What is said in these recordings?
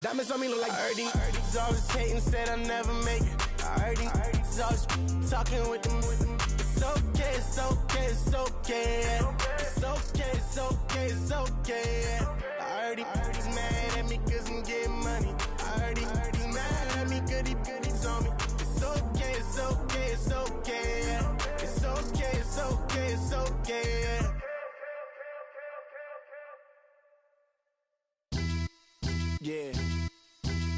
Diamonds on me look like I heard these always hating, said I never make it. I heard these always talking with them. It's okay, it's okay, it's okay. It's okay, it's okay, it's okay. I heard he's mad at me cause I'm getting money. I heard he's mad at me cause he's on me. It's okay, it's okay, it's okay. It's okay, it's okay, it's okay. Yeah,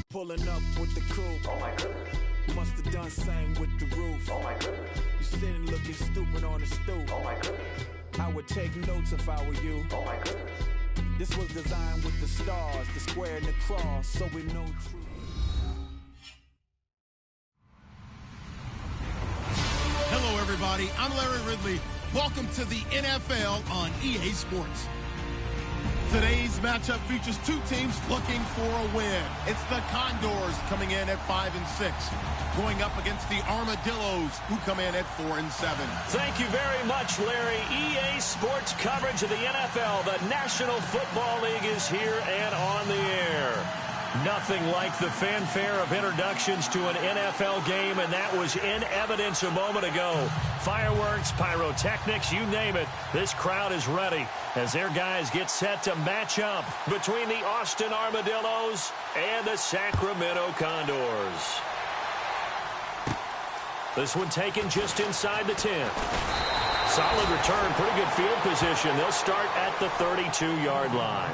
pulling up with the crew. Oh my goodness. Must have done same with the roof. Oh my goodness. You sitting looking stupid on the stoop. Oh my goodness. I would take notes if I were you. Oh my goodness. This was designed with the stars, the square and the cross, so we know truth. Hello everybody, I'm Larry Ridley. Welcome to the NFL on EA Sports. Today's matchup features two teams looking for a win. It's the Condors coming in at 5 and 6, going up against the Armadillos, who come in at 4 and 7. Thank you very much, Larry. EA Sports coverage of the NFL. The National Football League is here and on the air. Nothing like the fanfare of introductions to an NFL game, and that was in evidence a moment ago. Fireworks, pyrotechnics, you name it. This crowd is ready as their guys get set to match up between the Austin Armadillos and the Sacramento Condors. This one taken just inside the 10. Solid return, pretty good field position. They'll start at the 32-yard line.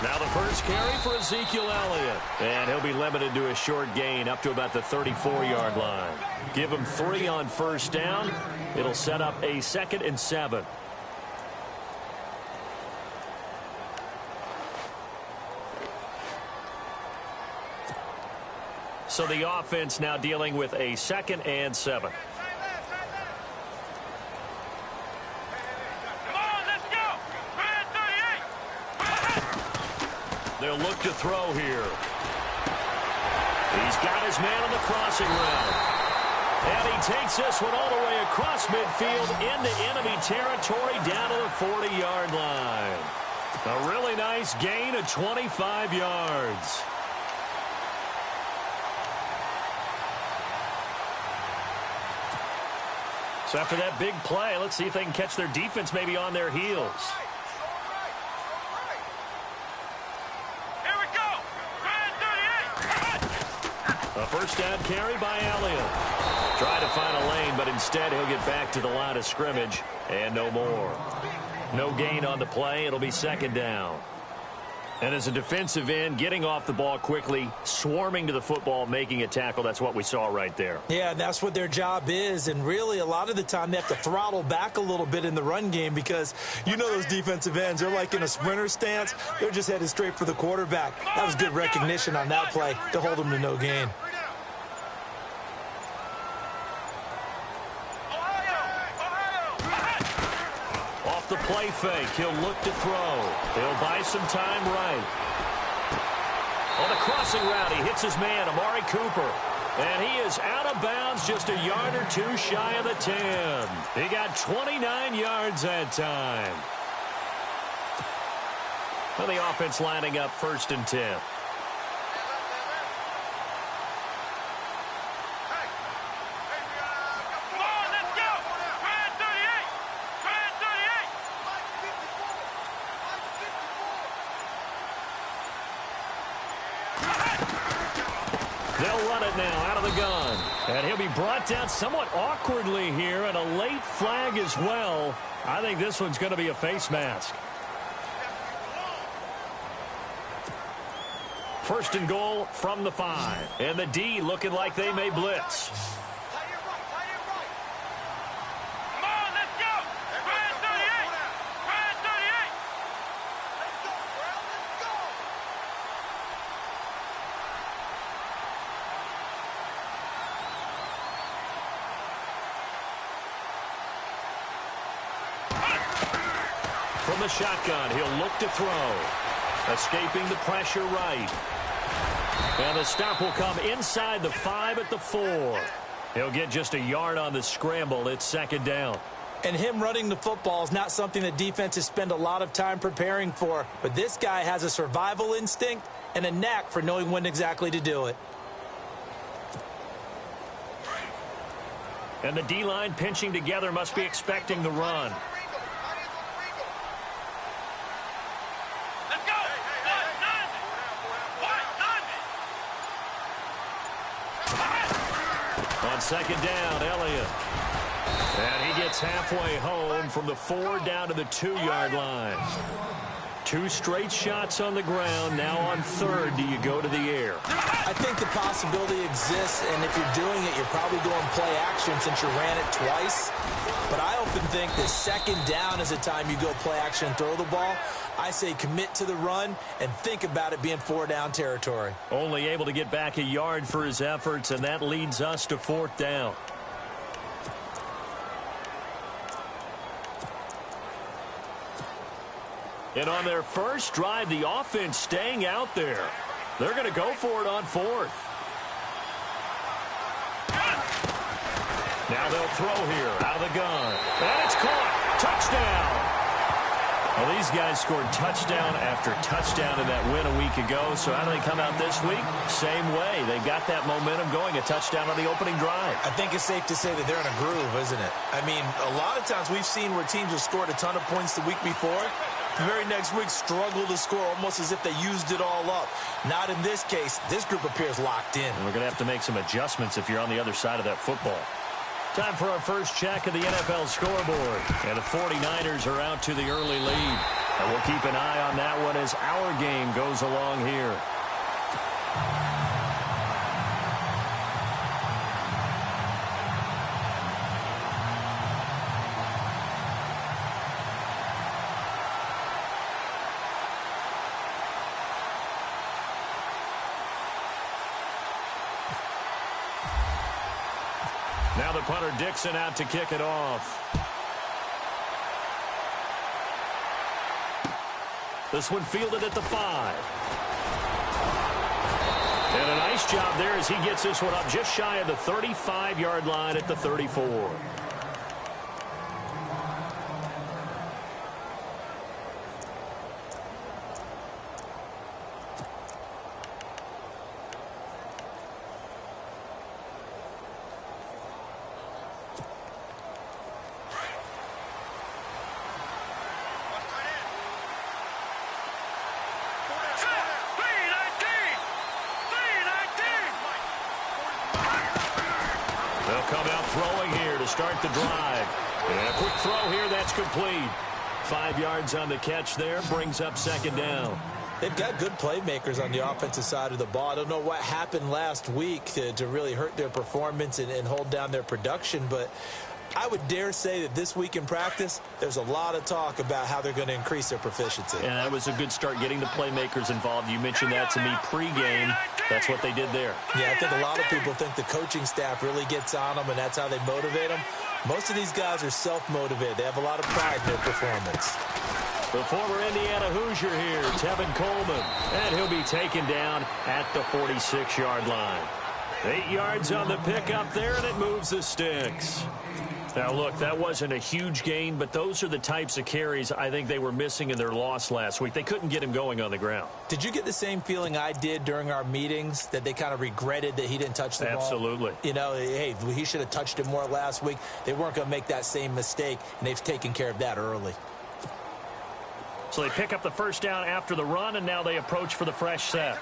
Now the first carry for Ezekiel Elliott. And he'll be limited to a short gain up to about the 34-yard line. Give him 3 on first down. It'll set up a 2nd and 7. So the offense now dealing with a 2nd and 7. They'll look to throw here. He's got his man on the crossing route. And he takes this one all the way across midfield into enemy territory down to the 40-yard line. A really nice gain of 25 yards. So after that big play, let's see if they can catch their defense maybe on their heels. A first down carry by Elliott. Try to find a lane, but instead he'll get back to the line of scrimmage and no more. No gain on the play. It'll be 2nd down. And as a defensive end, getting off the ball quickly, swarming to the football, making a tackle, that's what we saw right there. Yeah, that's what their job is. And really, a lot of the time, they have to throttle back a little bit in the run game because you know those defensive ends, they're like in a sprinter stance. They're just headed straight for the quarterback. That was good recognition on that play to hold them to no gain. Off the play fake, he'll look to throw. He'll buy some time right. On the crossing route, he hits his man, Amari Cooper. And he is out of bounds just a yard or two shy of the 10. He got 29 yards that time. Well, the offense lining up 1st and 10. They'll run it now out of the gun. And he'll be brought down somewhat awkwardly here, and a late flag as well. I think this one's going to be a face mask. First and goal from the 5. And the D looking like they may blitz. From the shotgun, he'll look to throw. Escaping the pressure right. And the stop will come inside the 5 at the 4. He'll get just a yard on the scramble. It's second down. And him running the football is not something that defenses spend a lot of time preparing for. But this guy has a survival instinct and a knack for knowing when exactly to do it. And the D-line pinching together must be expecting the run. On second down, Elliott. And he gets halfway home from the 4 down to the 2-yard line. 2 straight shots on the ground. Now on third, do you go to the air? I think the possibility exists, and if you're doing it, you're probably going play action since you ran it twice. But I often think that second down is the time you go play action and throw the ball. I say commit to the run and think about it being 4-down territory. Only able to get back a yard for his efforts, and that leads us to 4th down. And on their first drive, the offense staying out there. They're going to go for it on 4th. Now they'll throw here out of the gun. And it's caught. Touchdown. Well, these guys scored touchdown after touchdown in that win a week ago. So how do they come out this week? Same way. They got that momentum going, a touchdown on the opening drive. I think it's safe to say that they're in a groove, isn't it? I mean, a lot of times we've seen where teams have scored a ton of points the week before. The very next week struggle to score almost as if they used it all up. Not in this case. This group appears locked in. And we're going to have to make some adjustments if you're on the other side of that football. Time for our first check of the NFL scoreboard. And the 49ers are out to the early lead. And we'll keep an eye on that one as our game goes along here. Now the punter Dixon out to kick it off. This one fielded at the 5. And a nice job there as he gets this one up just shy of the 35-yard line at the 34. Come out throwing here to start the drive. And a quick throw here, that's complete. 5 yards on the catch there, brings up second down. They've got good playmakers on the offensive side of the ball. I don't know what happened last week to really hurt their performance and hold down their production, but I would dare say that this week in practice, there's a lot of talk about how they're going to increase their proficiency. And that was a good start getting the playmakers involved. You mentioned that to me pregame. That's what they did there. Yeah, I think a lot of people think the coaching staff really gets on them, and that's how they motivate them. Most of these guys are self-motivated. They have a lot of pride in their performance. The former Indiana Hoosier here, Tevin Coleman. And he'll be taken down at the 46-yard line. 8 yards on the pickup there, and it moves the sticks. Now, look, that wasn't a huge gain, but those are the types of carries I think they were missing in their loss last week. They couldn't get him going on the ground. Did you get the same feeling I did during our meetings, that they kind of regretted that he didn't touch the ball? Absolutely. You know, hey, he should have touched it more last week. They weren't going to make that same mistake, and they've taken care of that early. So they pick up the first down after the run, and now they approach for the fresh set.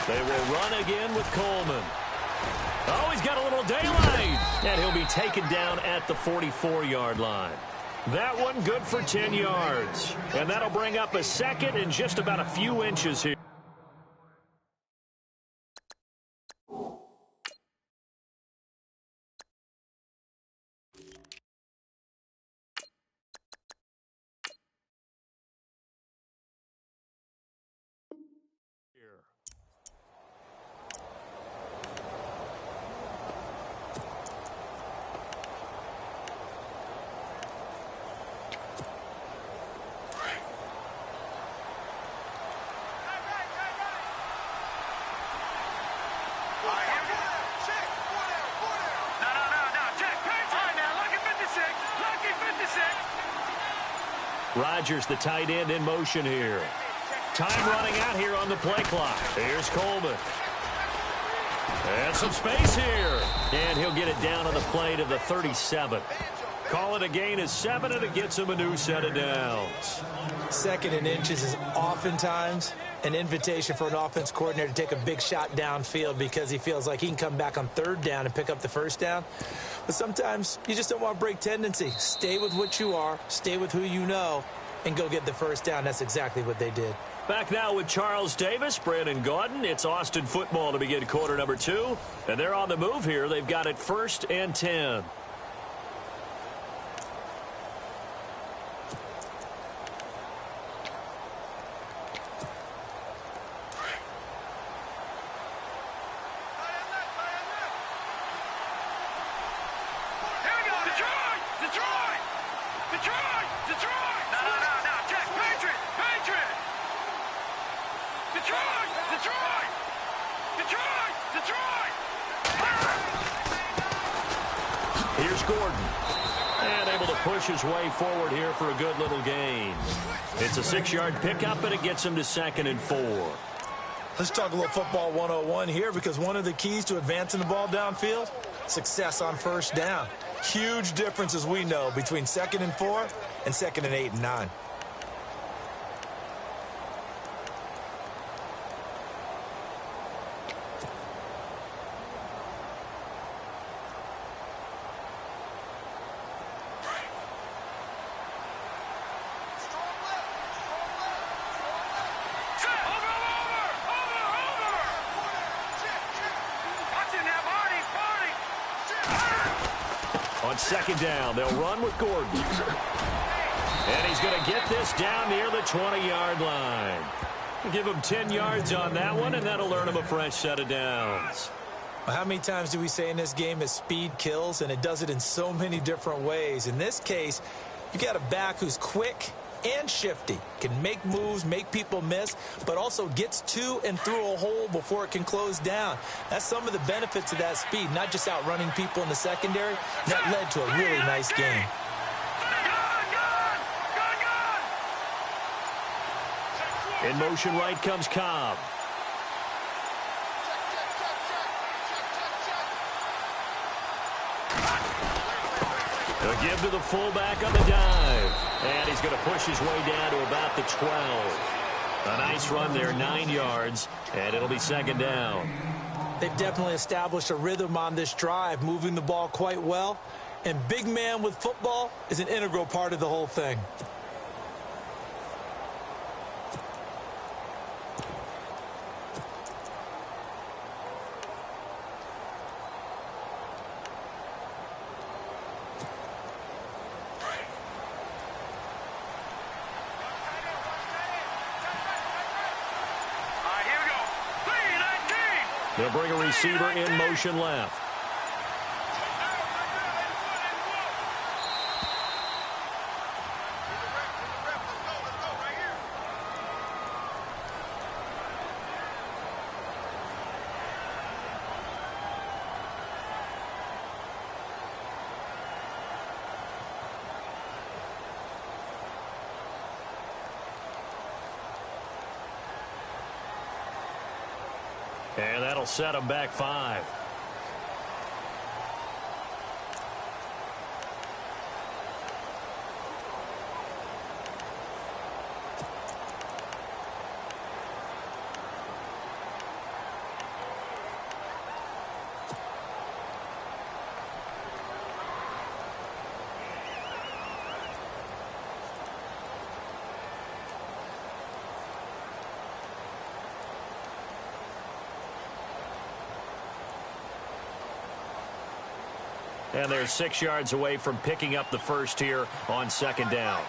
They will run again with Coleman. Oh, he's got a little daylight. And he'll be taken down at the 44-yard line. That one good for 10 yards. And that'll bring up a second and just about a few inches here. Rodgers, the tight end, in motion here. Time running out here on the play clock. Here's Coleman. And some space here. And he'll get it down on the play to the 37. Call it a gain of 7, and it gets him a new set of downs. 2nd and inches is oftentimes an invitation for an offense coordinator to take a big shot downfield because he feels like he can come back on 3rd down and pick up the 1st down. But sometimes you just don't want to break tendency. Stay with what you are, stay with who you know, and go get the 1st down. That's exactly what they did. Back now with Charles Davis, Brandon Gaudin. It's Austin football to begin quarter number 2. And they're on the move here. They've got it 1st and 10. Here's Gordon. And able to push his way forward here for a good little gain. It's a 6-yard pickup, and it gets him to 2nd and 4. Let's talk a little football 101 here, because one of the keys to advancing the ball downfield, success on 1st down. Huge difference, as we know, between 2nd and 4 and 2nd and 8 and 9. On 2nd down, they'll run with Gordon. And he's going to get this down near the 20-yard line. Give him 10 yards on that one, and that'll earn him a fresh set of downs. How many times do we say in this game that speed kills, and it does it in so many different ways? In this case, you got a back who's quick and shifty, can make moves, make people miss, but also gets to and through a hole before it can close down. That's some of the benefits of that speed, not just outrunning people in the secondary. That led to a really nice game. In motion right comes Cobb. They'll give to the fullback on the dive. And he's going to push his way down to about the 12. A nice run there, 9 yards, and it'll be 2nd down. They've definitely established a rhythm on this drive, moving the ball quite well. And big man with football is an integral part of the whole thing. They'll bring a receiver in motion left. And that'll set them back 5. And they're 6 yards away from picking up the first here on second down.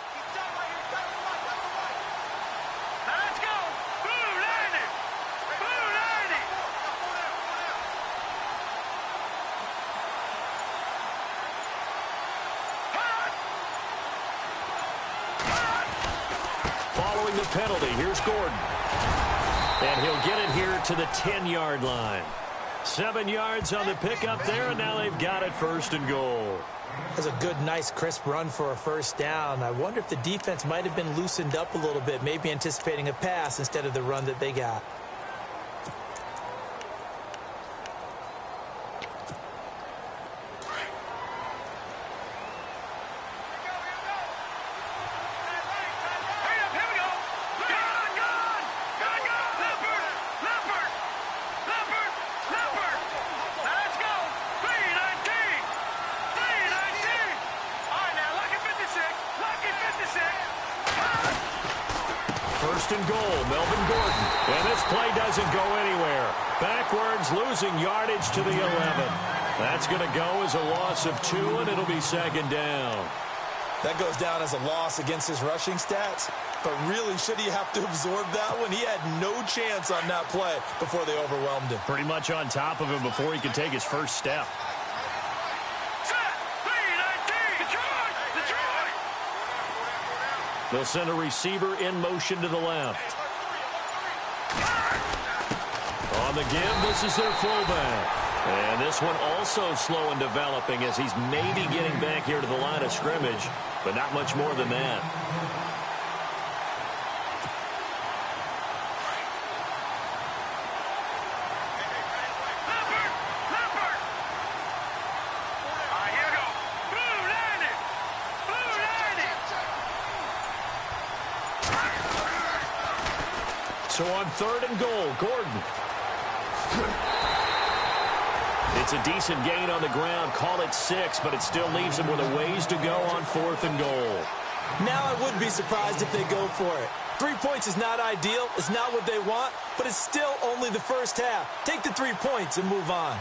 Following the penalty, here's Gordon. And he'll get it here to the 10-yard line. 7 yards on the pickup there, and now they've got it first and goal. That's a good, nice, crisp run for a first down. I wonder if the defense might have been loosened up a little bit, maybe anticipating a pass instead of the run that they got. First and goal, Melvin Gordon. And this play doesn't go anywhere. Backwards, losing yardage to the 11. That's going to go as a loss of 2, and it'll be second down. That goes down as a loss against his rushing stats. But really, should he have to absorb that one? He had no chance on that play before they overwhelmed him. Pretty much on top of him before he could take his first step. They'll send a receiver in motion to the left. On the give, this is their fullback. And this one also slow in developing as he's maybe getting back here to the line of scrimmage, but not much more than that. So on third and goal, Gordon. It's a decent gain on the ground. Call it 6, but it still leaves him with a ways to go on fourth and goal. Now I wouldn't be surprised if they go for it. 3 points is not ideal. It's not what they want, but it's still only the first half. Take the 3 points and move on.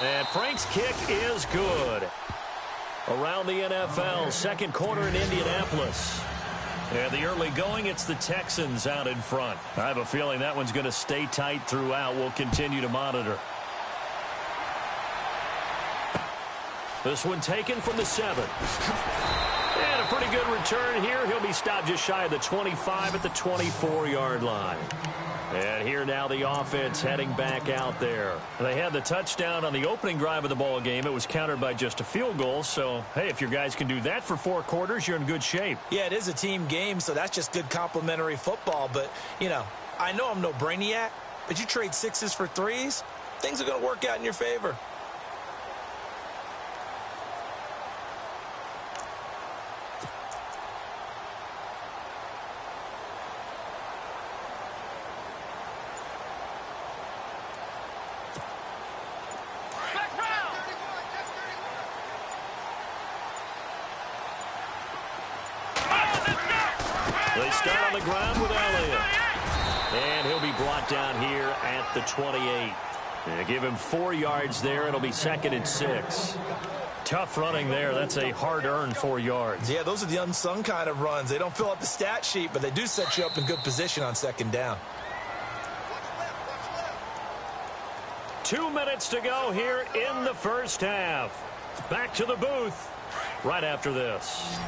And Frank's kick is good. Around the NFL, second quarter in Indianapolis. And the early going, it's the Texans out in front. I have a feeling that one's going to stay tight throughout. We'll continue to monitor. This one taken from the 7. And a pretty good return here. He'll be stopped just shy of the 25 at the 24-yard line. And here now the offense heading back out there. They had the touchdown on the opening drive of the ball game. It was countered by just a field goal. So, hey, if your guys can do that for 4 quarters, you're in good shape. Yeah, it is a team game, so that's just good complimentary football. But, you know I'm no brainiac, but you trade 6s for 3s, things are going to work out in your favor. They start on the ground with Elliott. And he'll be brought down here at the 28. They give him 4 yards there. It'll be second and 6. Tough running there. That's a hard-earned 4 yards. Yeah, those are the unsung kind of runs. They don't fill out the stat sheet, but they do set you up in good position on second down. 2 minutes to go here in the first half. Back to the booth right after this.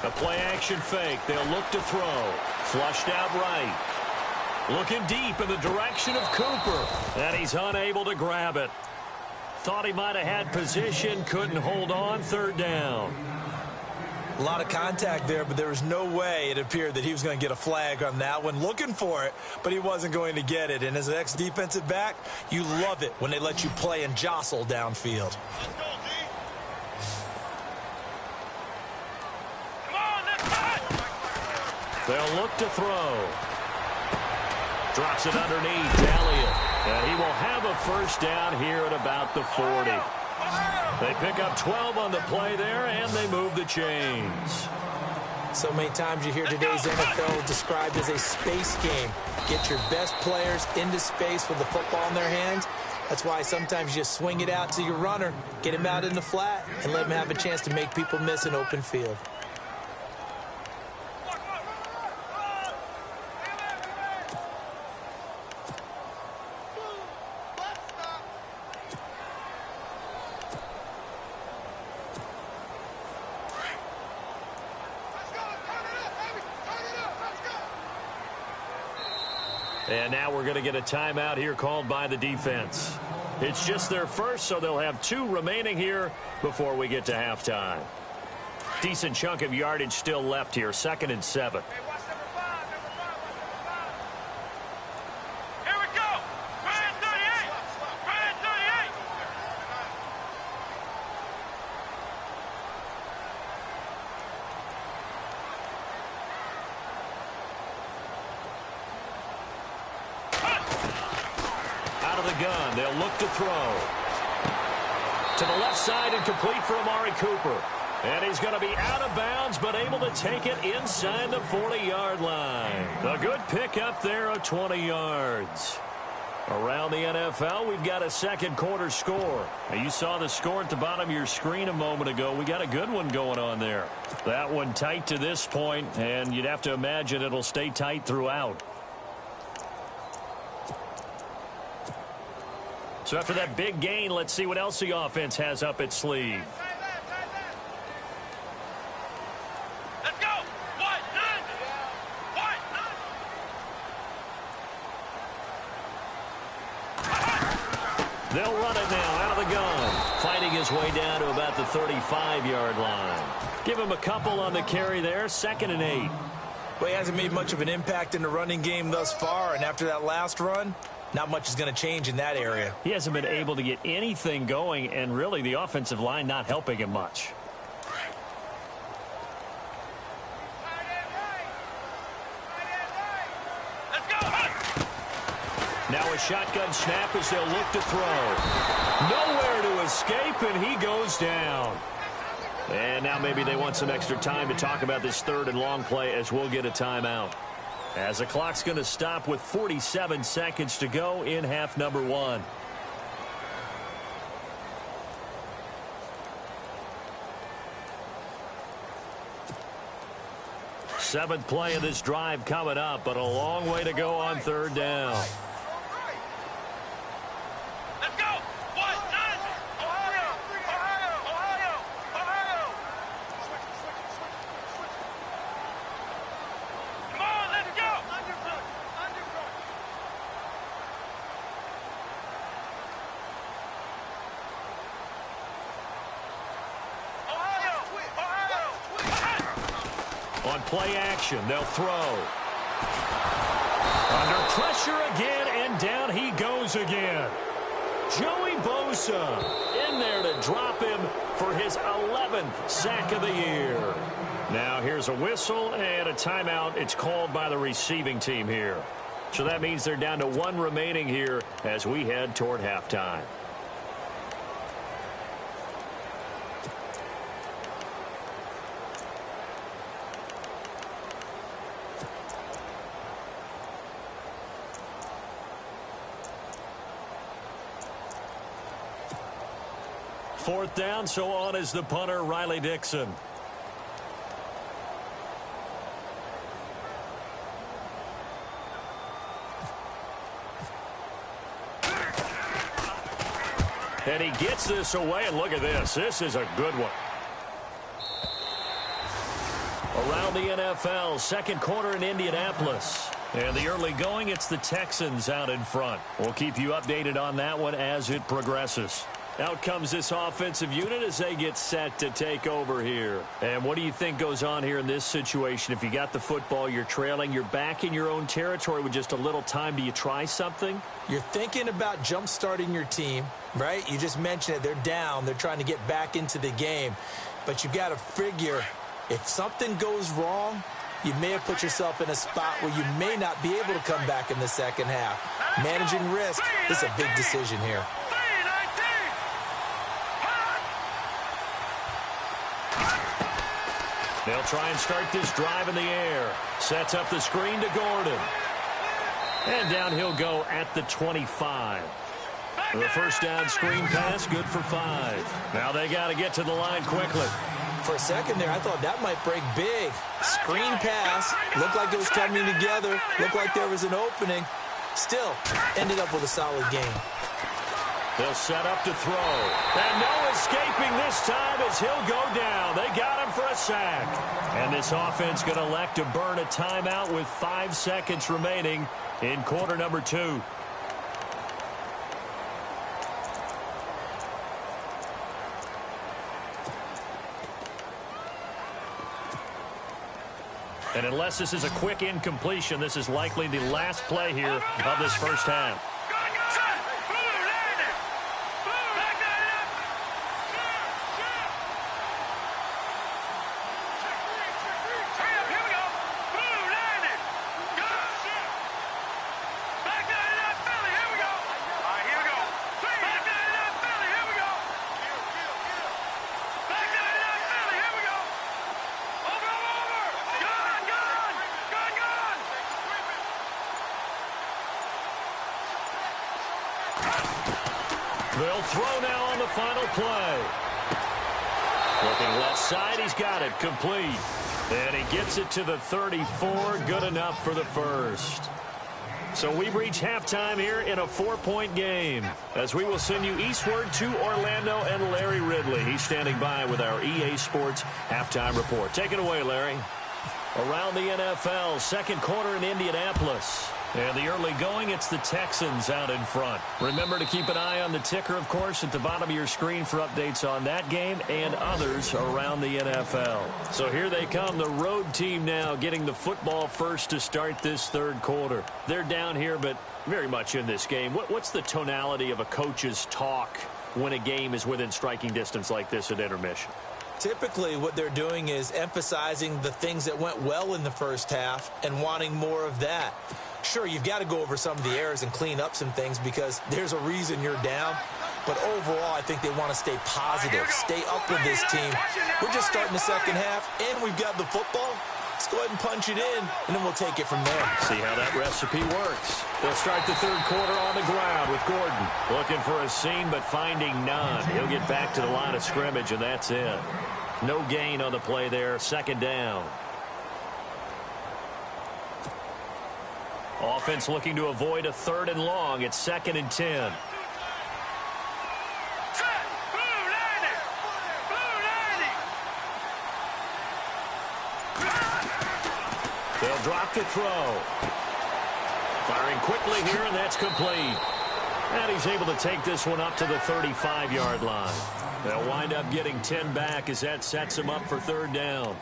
A play-action fake. They'll look to throw. Flushed out right. Looking deep in the direction of Cooper. And he's unable to grab it. Thought he might have had position. Couldn't hold on. Third down. A lot of contact there, but there was no way it appeared that he was going to get a flag on that one. Looking for it, but he wasn't going to get it. And as an ex-defensive back, you love it when they let you play and jostle downfield. They'll look to throw. Drops it underneath. Elliott. And he will have a first down here at about the 40. They pick up 12 on the play there, and they move the chains. So many times you hear today's NFL described as a space game. Get your best players into space with the football in their hands. That's why sometimes you swing it out to your runner, get him out in the flat, and let him have a chance to make people miss an open field. And now we're going to get a timeout here called by the defense. It's just their first, so they'll have 2 remaining here before we get to halftime. Decent chunk of yardage still left here, 2nd and 7. Here we go. Ryan 38. Ryan 38. Out of the gun, they'll look to throw. To the left side and complete for Amari Cooper. And he's going to be out of bounds, but able to take it inside the 40-yard line. A good pickup there of 20 yards. Around the NFL, we've got a second quarter score. Now, you saw the score at the bottom of your screen a moment ago. We got a good one going on there. That one tight to this point, and you'd have to imagine it'll stay tight throughout. So after that big gain, let's see what else the offense has up its sleeve. Let's go. What? None. What? None. They'll run it now out of the gun. Fighting his way down to about the 35-yard line. Give him a couple on the carry there, 2nd and 8. Well, he hasn't made much of an impact in the running game thus far, and after that last run, not much is going to change in that area. He hasn't been able to get anything going, and really the offensive line not helping him much. Let's go. Now a shotgun snap as they'll look to throw. Nowhere to escape, and he goes down. And now maybe they want some extra time to talk about this 3rd and long play as we'll get a timeout. As the clock's going to stop with 47 seconds to go in half number 1. Seventh play of this drive coming up, but a long way to go on 3rd down. Let's go. What? None. Ohio. Ohio. Ohio. Ohio. Come on, let's go. Underfoot. Underfoot. Ohio. Ohio. On play action, they'll throw. Under pressure again, and down he goes again. Joey Bosa in there to drop him for his 11th sack of the year. Now here's a whistle and a timeout. It's called by the receiving team here. So that means they're down to 1 remaining here as we head toward halftime. Fourth down, so on is the punter, Riley Dixon. And he gets this away, and look at this. This is a good one. Around the NFL, second quarter in Indianapolis. And the early going, it's the Texans out in front. We'll keep you updated on that one as it progresses. Out comes this offensive unit as they get set to take over here. And what do you think goes on here in this situation? If you got the football, you're trailing, you're back in your own territory with just a little time. Do you try something? You're thinking about jump-starting your team, right? You just mentioned it. They're down. They're trying to get back into the game. But you got to figure if something goes wrong, you may have put yourself in a spot where you may not be able to come back in the second half. Managing risk is a big decision here. They'll try and start this drive in the air. Sets up the screen to Gordon. And down he'll go at the 25. The first down screen pass, good for 5. Now they got to get to the line quickly. For a second there, I thought that might break big. Screen pass. Looked like it was coming together. Looked like there was an opening. Still, ended up with a solid game. They'll set up to throw. And no escaping this time as he'll go down. They got him for a sack. And this offense going to elect to burn a timeout with 5 seconds remaining in quarter number 2. And unless this is a quick incompletion, this is likely the last play here of this first half. They'll throw now on the final play. Looking left side, he's got it complete. And he gets it to the 34, good enough for the first. So we've reached halftime here in a 4-point game, as we will send you eastward to Orlando and Larry Ridley. He's standing by with our EA Sports halftime report. Take it away, Larry. Around the NFL, second quarter in Indianapolis. And the early going, it's the Texans out in front. Remember to keep an eye on the ticker, of course, at the bottom of your screen for updates on that game and others around the NFL. So here they come, the road team now getting the football first to start this third quarter. They're down here, but very much in this game. What's the tonality of a coach's talk when a game is within striking distance like this at intermission? Typically, what they're doing is emphasizing the things that went well in the first half and wanting more of that. Sure, you've got to go over some of the errors and clean up some things because there's a reason you're down. But overall, I think they want to stay positive, stay up with this team. We're just starting the second half, and we've got the football. Let's go ahead and punch it in, and then we'll take it from there. See how that recipe works. They'll start the third quarter on the ground with Gordon. Looking for a seam, but finding none. He'll get back to the line of scrimmage, and that's it. No gain on the play there, second down. Offense looking to avoid a 3rd and long. It's 2nd and 10. They'll drop the throw. Firing quickly here, and that's complete. And he's able to take this one up to the 35-yard line. They'll wind up getting 10 back as that sets him up for 3rd down.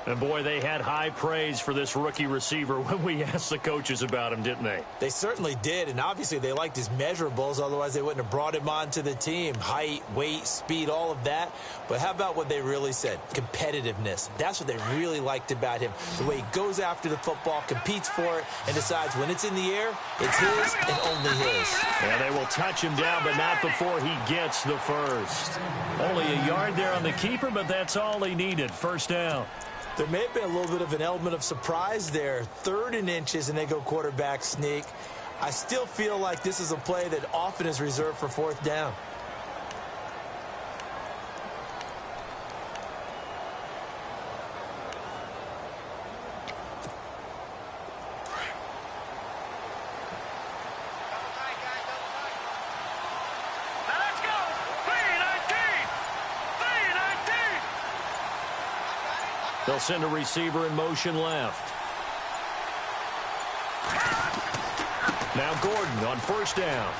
And, boy, they had high praise for this rookie receiver when we asked the coaches about him, didn't they? They certainly did, and obviously they liked his measurables. Otherwise, they wouldn't have brought him onto the team. Height, weight, speed, all of that. But how about what they really said? Competitiveness. That's what they really liked about him. The way he goes after the football, competes for it, and decides when it's in the air, it's his and only his. And they will touch him down, but not before he gets the first. Only a yard there on the keeper, but that's all he needed. First down. There may have been a little bit of an element of surprise there. 3rd and inches, and they go quarterback sneak. I still feel like this is a play that often is reserved for 4th down. They'll send a receiver in motion left. Now Gordon on first down.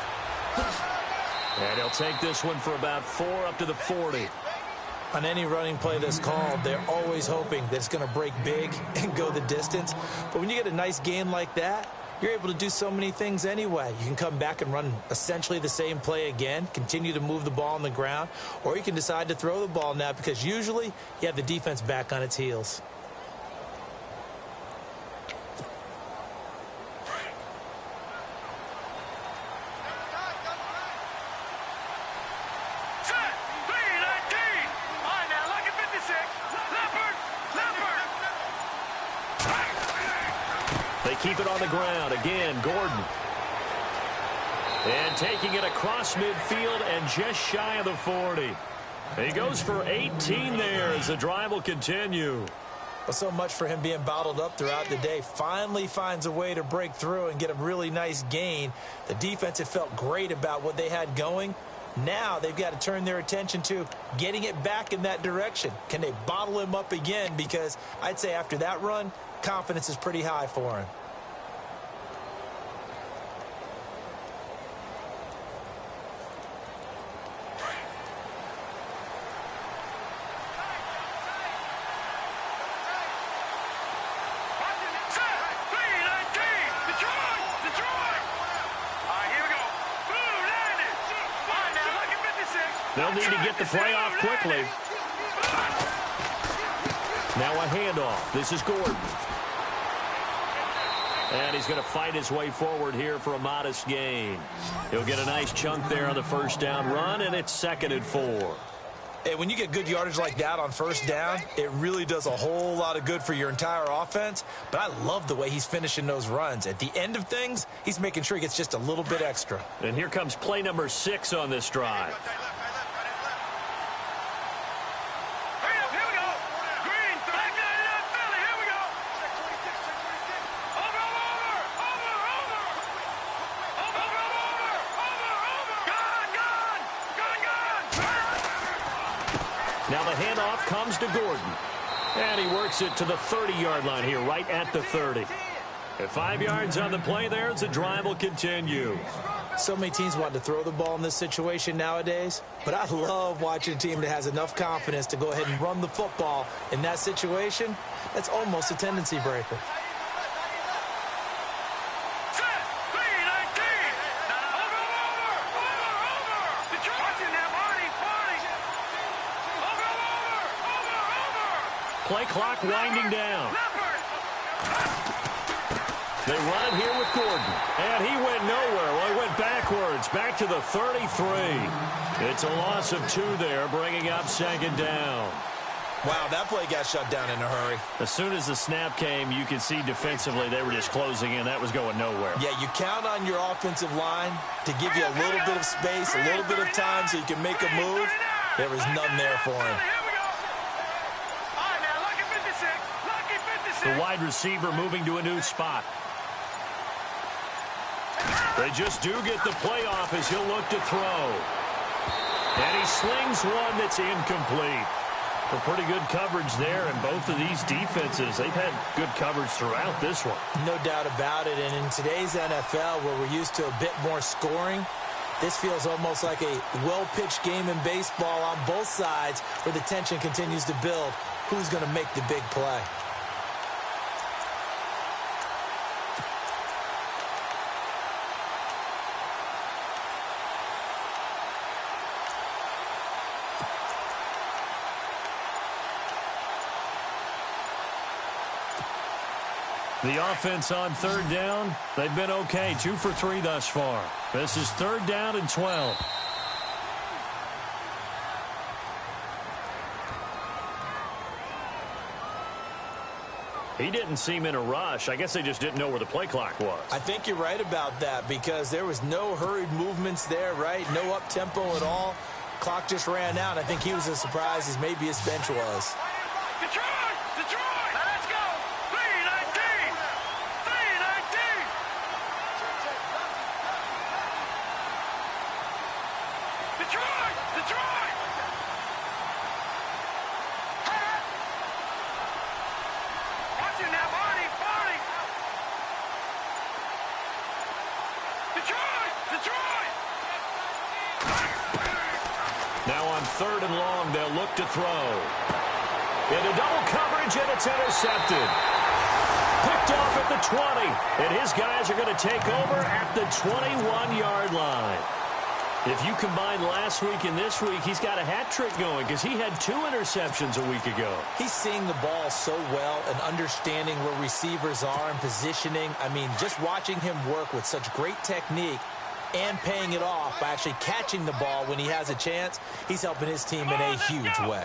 And he'll take this one for about 4 up to the 40. On any running play that's called, they're always hoping that it's going to break big and go the distance. But when you get a nice game like that, you're able to do so many things anyway. You can come back and run essentially the same play again, continue to move the ball on the ground, or you can decide to throw the ball now because usually you have the defense back on its heels. Set, 3-19. All right, now, look at 56. Leopard. keep it on the ground. Again, Gordon. And taking it across midfield and just shy of the 40. He goes for 18 there as the drive will continue. Well, so much for him being bottled up throughout the day. Finally finds a way to break through and get a really nice gain. The defense had felt great about what they had going. Now they've got to turn their attention to getting it back in that direction. Can they bottle him up again? Because I'd say after that run, confidence is pretty high for him. They'll need to get the play off quickly. Now a handoff. This is Gordon. And he's going to fight his way forward here for a modest gain. He'll get a nice chunk there on the first down run, and it's 2nd and 4. Hey, when you get good yardage like that on first down, it really does a whole lot of good for your entire offense. But I love the way he's finishing those runs. At the end of things, he's making sure he gets just a little bit extra. And here comes play number 6 on this drive. Now the handoff comes to Gordon. And he works it to the 30-yard line here, right at the 30. At 5 yards on the play there, the drive will continue. So many teams want to throw the ball in this situation nowadays, but I love watching a team that has enough confidence to go ahead and run the football in that situation. That's almost a tendency breaker. Play clock winding down. They run it here with Gordon. And he went nowhere. Well, he went backwards. Back to the 33. It's a loss of 2 there, bringing up 2nd down. Wow, that play got shut down in a hurry. As soon as the snap came, you could see defensively they were just closing in. That was going nowhere. Yeah, you count on your offensive line to give you a little bit of space, a little bit of time so you can make a move. There was none there for him. The wide receiver moving to a new spot. They just do get the play off as he'll look to throw. And he slings one that's incomplete. A pretty good coverage there, and both of these defenses, they've had good coverage throughout this one. No doubt about it, and in today's NFL, where we're used to a bit more scoring, this feels almost like a well-pitched game in baseball on both sides where the tension continues to build. Who's going to make the big play? The offense on 3rd down, they've been okay. 2 for 3 thus far. This is 3rd down and 12. He didn't seem in a rush. I guess they just didn't know where the play clock was. I think you're right about that because there was no hurried movements there, right? No up-tempo at all. Clock just ran out. I think he was as surprised as maybe his bench was. Detroit! Let's go! 319! 319! Detroit! Watch it now, Barney! Detroit! Now on 3rd and long, they'll look to throw. Into double coverage, and it's intercepted. Picked off at the 20, and his guys are going to take over at the 21-yard line. If you combine last week and this week, he's got a hat trick going because he had 2 interceptions a week ago. He's seeing the ball so well and understanding where receivers are and positioning. I mean, just watching him work with such great technique and paying it off by actually catching the ball when he has a chance, he's helping his team in a huge way.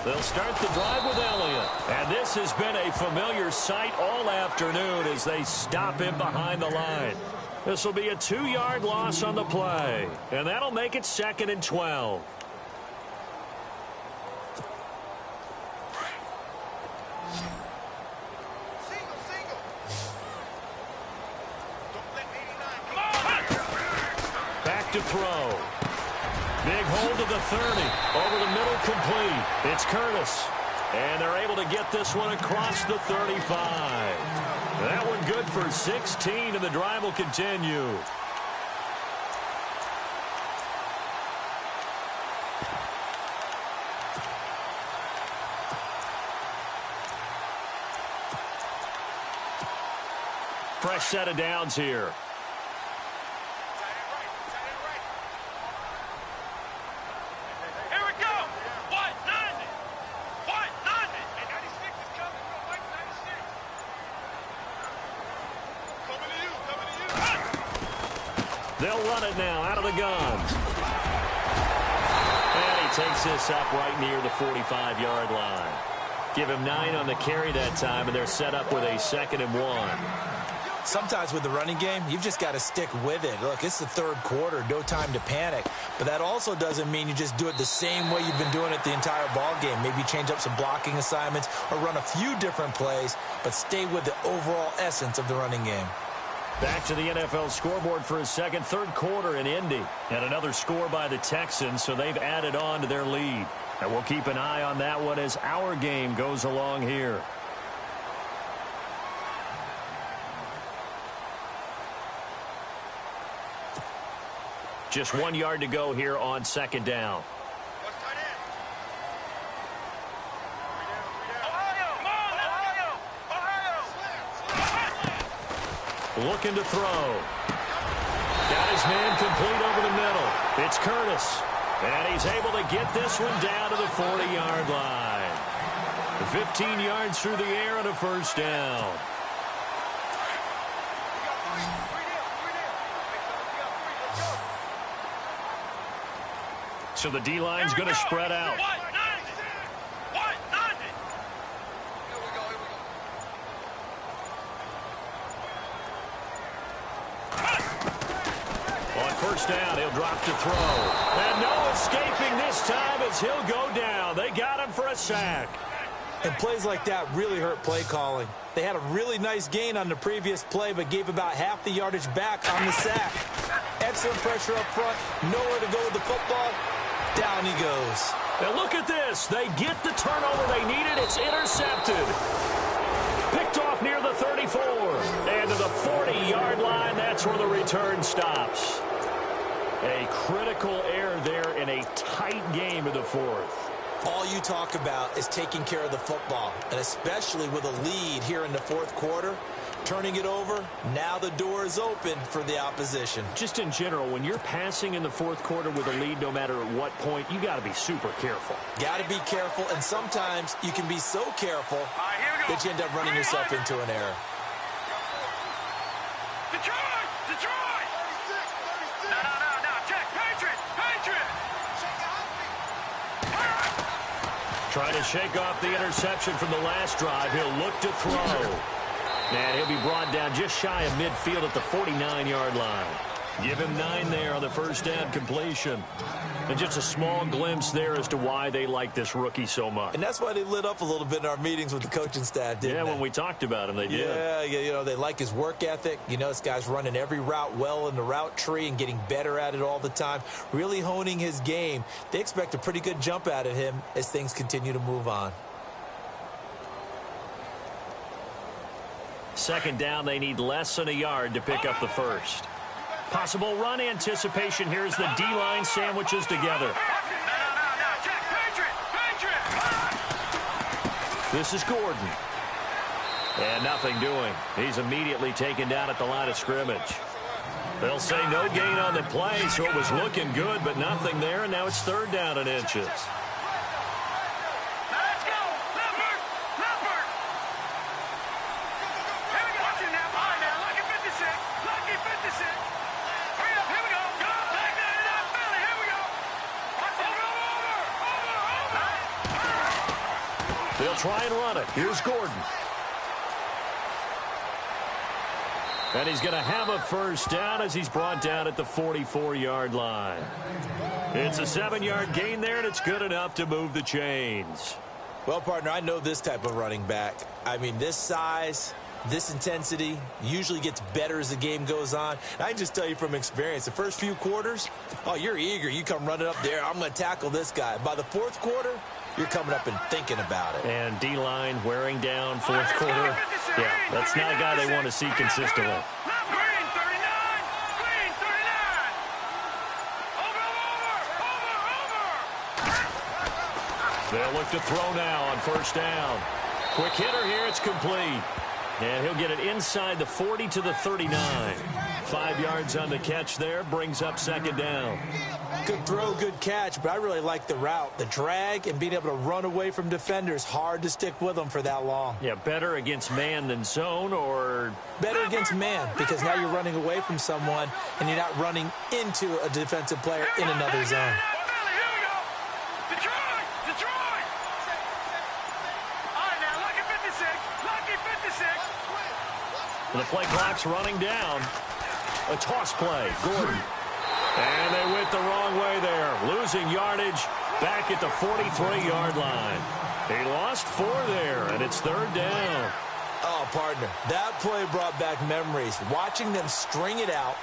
They'll start the drive with Elliott. And this has been a familiar sight all afternoon as they stop him behind the line. This will be a 2-yard loss on the play. And that'll make it 2nd and 12. Back to throw. Big hold of the 30. Over the middle, complete. It's Curtis. And they're able to get this one across the 35. That one good for 16, and the drive will continue. Fresh set of downs here. They'll run it now out of the gun. And he takes this up right near the 45-yard line. Give him 9 on the carry that time, and they're set up with a 2nd and 1. Sometimes with the running game, you've just got to stick with it. Look, it's the 3rd quarter, no time to panic. But that also doesn't mean you just do it the same way you've been doing it the entire ball game. Maybe change up some blocking assignments or run a few different plays, but stay with the overall essence of the running game. Back to the NFL scoreboard for a 3rd quarter in Indy. And another score by the Texans, so they've added on to their lead. And we'll keep an eye on that one as our game goes along here. Just 1 yard to go here on 2nd down. Looking to throw. Got his man complete over the middle. It's Curtis. And he's able to get this one down to the 40-yard line. 15 yards through the air and a 1st down. So the D-line's going to spread out. On 1st down, he'll drop to throw. And no escaping this time as he'll go down. They got him for a sack. And plays like that really hurt play calling. They had a really nice gain on the previous play, but gave about half the yardage back on the sack. Excellent pressure up front. Nowhere to go with the football. Down he goes. Now look at this. They get the turnover they needed. It's intercepted. Picked off near the 34. And to the 40-yard line, that's where the return stops. A critical error there in a tight game in the 4th. All you talk about is taking care of the football, and especially with a lead here in the 4th quarter, turning it over, now the door is open for the opposition. Just in general, when you're passing in the 4th quarter with a lead, no matter at what point, you got to be super careful. Got to be careful, and sometimes you can be so careful that you end up running yourself into an error. Detroit! No, check, Patriot! Trying to shake off the interception from the last drive. He'll look to throw. And he'll be brought down just shy of midfield at the 49-yard line. Give him 9 there on the 1st down completion. And just a small glimpse there as to why they like this rookie so much. And that's why they lit up a little bit in our meetings with the coaching staff, didn't they? Yeah, when we talked about him, they did. Yeah, you know, they like his work ethic. You know, this guy's running every route well in the route tree and getting better at it all the time, really honing his game. They expect a pretty good jump out of him as things continue to move on. 2nd down, they need less than a yard to pick up the 1st. Possible run anticipation here as the D-line sandwiches together. This is Gordon. And nothing doing. He's immediately taken down at the line of scrimmage. They'll say no gain on the play, so it was looking good, but nothing there, and now it's 3rd down and inches. try and run it. Here's Gordon. And he's going to have a first down as he's brought down at the 44-yard line. It's a 7-yard gain there, and it's good enough to move the chains. Well, partner, I know this type of running back. I mean, this size, this intensity usually gets better as the game goes on. And I can just tell you from experience, the first few quarters, oh, you're eager. You come running up there, I'm going to tackle this guy. By the fourth quarter, you're coming up and thinking about it. And D-line wearing down fourth quarter. Yeah, that's not a guy they want to see consistently. They'll look to throw now on first down. Quick hitter here, it's complete. And he'll get it inside the 40 to the 39. 5 yards on the catch there, brings up second down. Good throw, good catch, but I really like the route. The drag and being able to run away from defenders, hard to stick with them for that long. Yeah, better against man than zone, or? Better against man, because now you're running away from someone and you're not running into a defensive player in another zone. The play clock's running down. A toss play. Gordon. And they went the wrong way there. Losing yardage back at the 43-yard line. He lost 4 there, and it's third down. Oh, partner, that play brought back memories. Watching them string it out,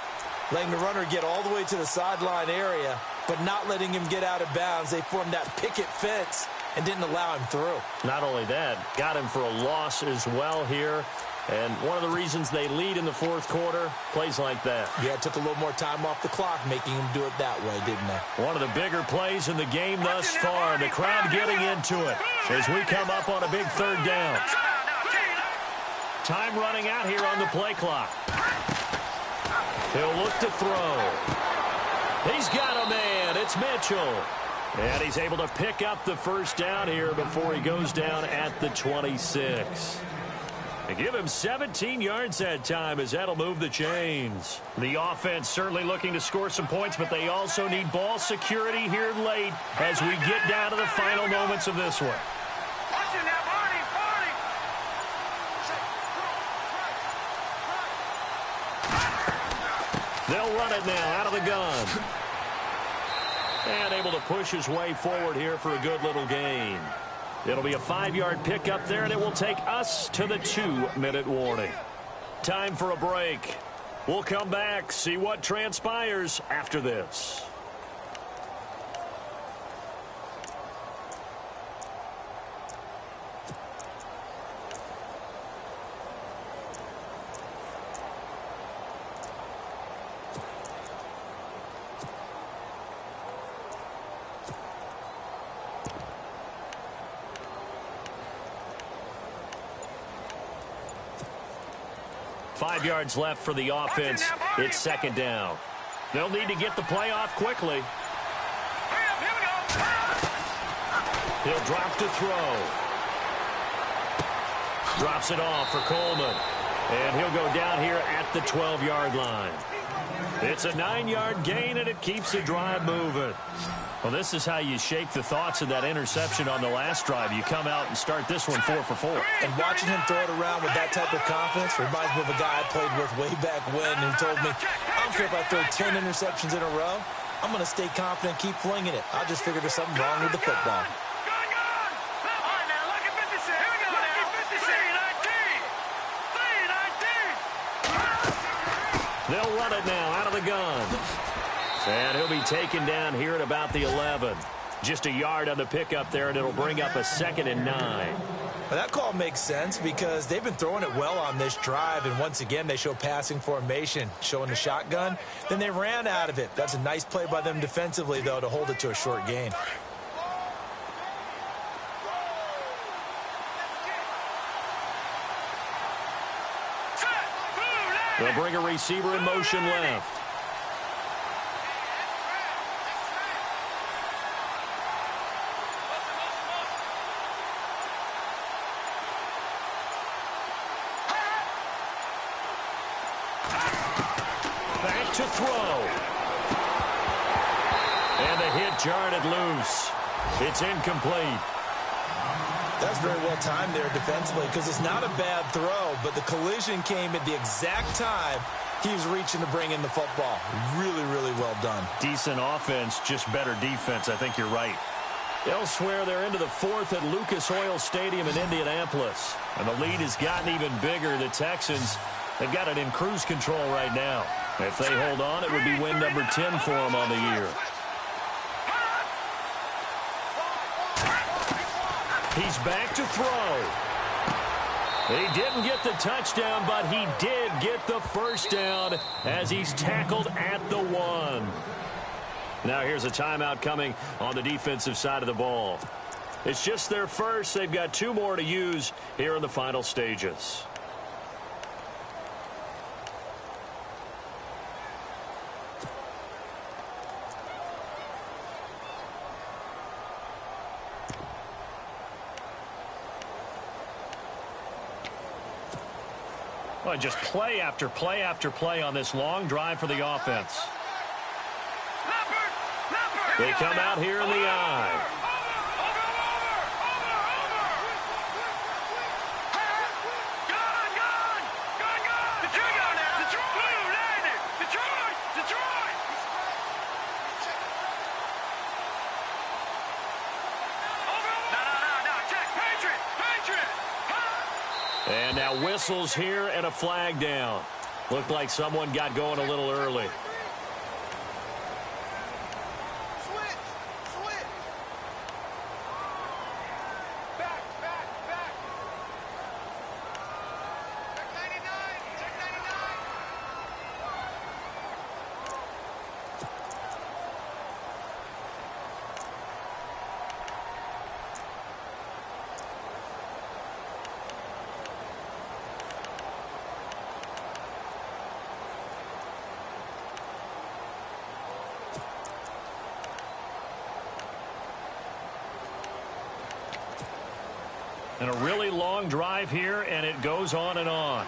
letting the runner get all the way to the sideline area, but not letting him get out of bounds. They formed that picket fence and didn't allow him through. Not only that, got him for a loss as well here. And one of the reasons they lead in the fourth quarter, plays like that. Yeah, it took a little more time off the clock, making him do it that way, didn't they? One of the bigger plays in the game thus far. The crowd getting into it as we come up on a big third down. Time running out here on the play clock. He'll look to throw. He's got a man. It's Mitchell. And he's able to pick up the first down here before he goes down at the 26. They give him 17 yards that time as that'll move the chains. The offense certainly looking to score some points, but they also need ball security here late as we get down to the final moments of this one. They'll run it now out of the gun. And able to push his way forward here for a good little gain. It'll be a 5-yard pickup there, and it will take us to the 2-minute warning. Time for a break. We'll come back, see what transpires after this. Five yards left for the offense. It's second down. They'll need to get the play off quickly. He'll drop to throw. Drops it off for Coleman. And he'll go down here at the 12-yard line. It's a 9-yard gain, and it keeps the drive moving. Well, this is how you shake the thoughts of that interception on the last drive. You come out and start this one 4 for 4. And watching him throw it around with that type of confidence reminds me of a guy I played with way back when who told me, I don't care if I throw 10 interceptions in a row. I'm going to stay confident, keep flinging it. I just figured there's something wrong with the football. They'll run it now out of the gun. And he'll be taken down here at about the 11. Just a yard on the pickup there, and it'll bring up a 2nd and 9. Well, that call makes sense because they've been throwing it well on this drive, and once again they show passing formation, showing the shotgun. Then they ran out of it. That's a nice play by them defensively, though, to hold it to a short gain. They'll bring a receiver in motion left. Back to throw. And the hit jarred it loose. It's incomplete. That's very well timed there defensively because it's not a bad throw, but the collision came at the exact time he was reaching to bring in the football. Really, really well done. Decent offense, just better defense. I think you're right. Elsewhere, they're into the fourth at Lucas Oil Stadium in Indianapolis. And the lead has gotten even bigger. The Texans, they've got it in cruise control right now. If they hold on, it would be win number 10 for them on the year. He's back to throw. He didn't get the touchdown, but he did get the first down as he's tackled at the 1. Now here's a timeout coming on the defensive side of the ball. It's just their first. They've got 2 more to use here in the final stages. Well, just play after play after play on this long drive for the offense. They come out here in the eye. And now whistles here and a flag down. Looked like someone got going a little early. And a really long drive here, and it goes on and on.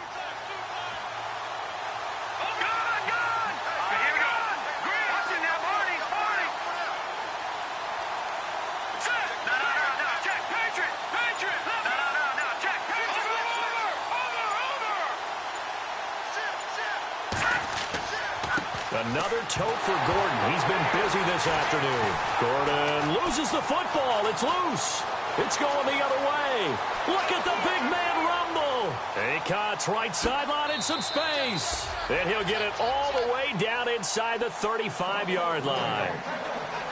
Another tote for Gordon. He's been busy this afternoon. Gordon loses the football. It's loose. It's going the other way. Look at the big man rumble. He cuts right sideline in some space. And he'll get it all the way down inside the 35-yard line.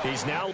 He's now...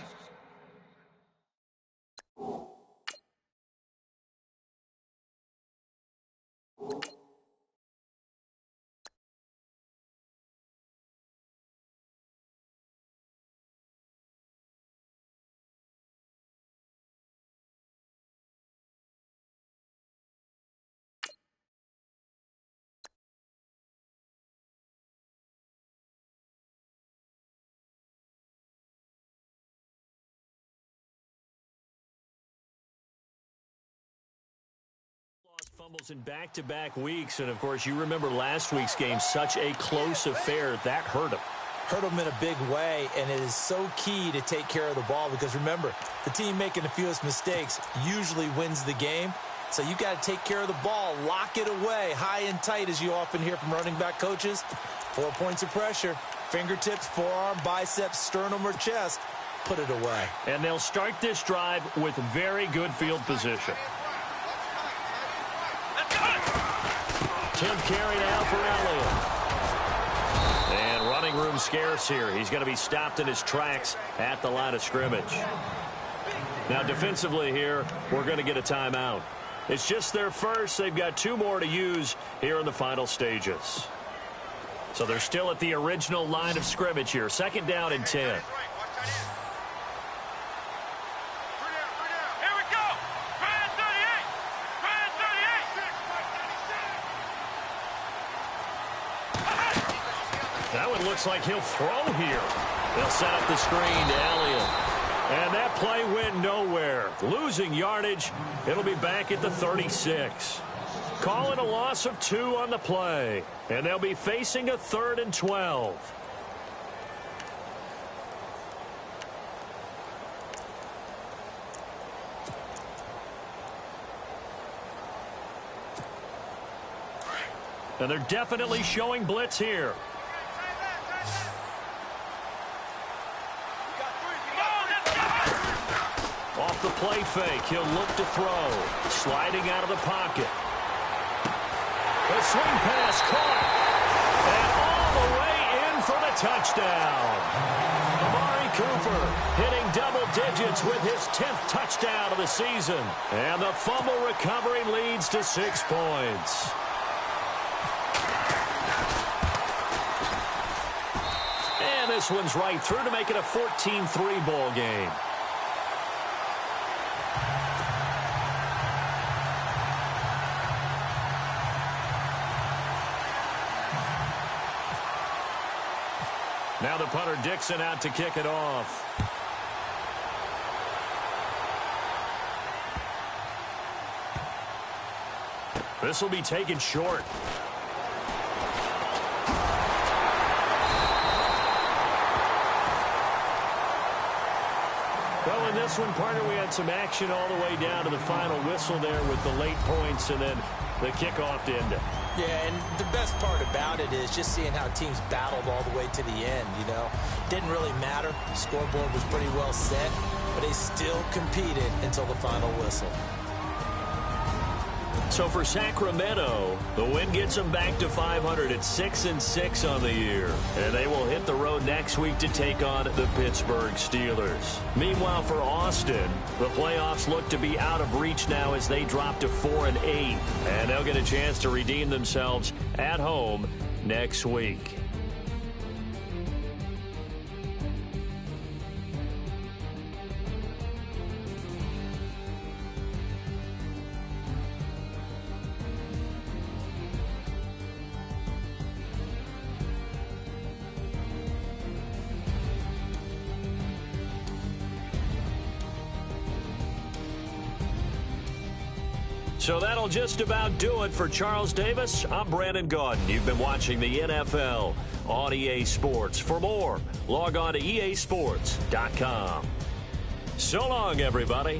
Fumbles in back-to-back weeks, and of course you remember last week's game, such a close affair. That hurt him. Hurt him in a big way, and it is so key to take care of the ball because remember, the team making the fewest mistakes usually wins the game. So you got to take care of the ball, lock it away, high and tight, as you often hear from running back coaches. 4 points of pressure, fingertips, forearm, biceps, sternum, or chest. Put it away. And they'll start this drive with very good field position. Attempt carry now for Elliott. And running room scarce here. He's going to be stopped in his tracks at the line of scrimmage. Now defensively here, we're going to get a timeout. It's just their first. They've got 2 more to use here in the final stages. So they're still at the original line of scrimmage here. 2nd down and 10. That one looks like he'll throw here. They'll set up the screen to Elliott. And that play went nowhere. Losing yardage. It'll be back at the 36. Calling a loss of 2 on the play. And they'll be facing a 3rd and 12. And they're definitely showing blitz here. Off the play fake, he'll look to throw. Sliding out of the pocket. The swing pass caught. And all the way in for the touchdown. Amari Cooper hitting double digits with his 10th touchdown of the season. And the fumble recovery leads to 6 points. And this one's right through to make it a 14-3 ball game. Now the punter Dixon out to kick it off. This will be taken short. Well, in this one, partner, we had some action all the way down to the final whistle there with the late points and then the kickoff to end it. Yeah, and the best part about it is just seeing how teams battled all the way to the end, you know. Didn't really matter. The scoreboard was pretty well set, but they still competed until the final whistle. So for Sacramento, the win gets them back to 500 at 6-6 on the year. And they will hit the road next week to take on the Pittsburgh Steelers. Meanwhile, for Austin, the playoffs look to be out of reach now as they drop to 4-8. And they'll get a chance to redeem themselves at home next week. So that'll just about do it for Charles Davis. I'm Brandon Gaudin. You've been watching the NFL on EA Sports. For more, log on to easports.com. So long, everybody.